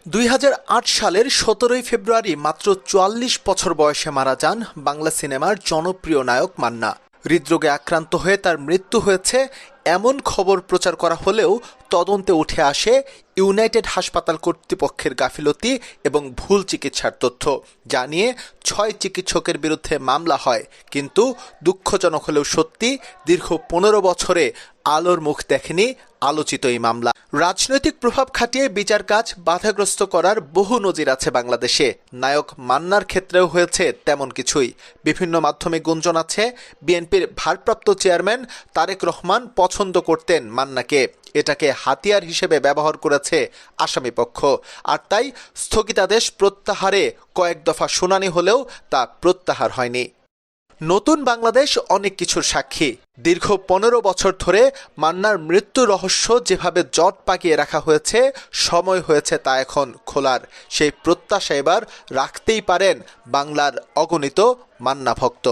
২০০৮ সালের ১৭ই ফেব্রুয়ারি মাত্র ৪৪ বছর বয়সে মারা যান বাংলা সিনেমার জনপ্রিয় নায়ক মান্না। হৃদরোগে আক্রান্ত হয়ে তার মৃত্যু হয়েছে এমন খবর প্রচার করা হলেও তদন্তে উঠে আসে ইউনাইটেড হাসপাতাল কর্তৃপক্ষের গাফিলতি এবং ভুল চিকিৎসার তথ্য। যা নিয়ে ৬ চিকিৎসকের বিরুদ্ধে মামলা হয়, কিন্তু দুঃখজনক হলেও সত্যি দীর্ঘ ১৫ বছরে আলোর মুখ দেখেনি আলোচিত এই মামলা। রাজনৈতিক প্রভাব খাটিয়ে বিচার কাজ বাধাগ্রস্ত করার বহু নজির আছে বাংলাদেশে। নায়ক মান্নার ক্ষেত্রেও হয়েছে তেমন কিছুই। বিভিন্ন মাধ্যমে গুঞ্জন আছে বিএনপির ভারপ্রাপ্ত চেয়ারম্যান তারেক রহমান পছন্দ করতেন মান্নাকে। এটাকে হাতিয়ার হিসেবে ব্যবহার করেছে আসামিপক্ষ, আর তাই স্থগিতাদেশ প্রত্যাহারে কয়েক দফা শুনানি হলেও তা প্রত্যাহার হয়নি। নতুন বাংলাদেশ অনেক কিছুর সাক্ষী। দীর্ঘ ১৫ বছর ধরে মান্নার মৃত্যু রহস্য যেভাবে জট পাকিয়ে রাখা হয়েছে, সময় হয়েছে তা এখন খোলার। সেই প্রত্যাশা এবার রাখতেই পারেন বাংলার অগণিত মান্না ভক্ত।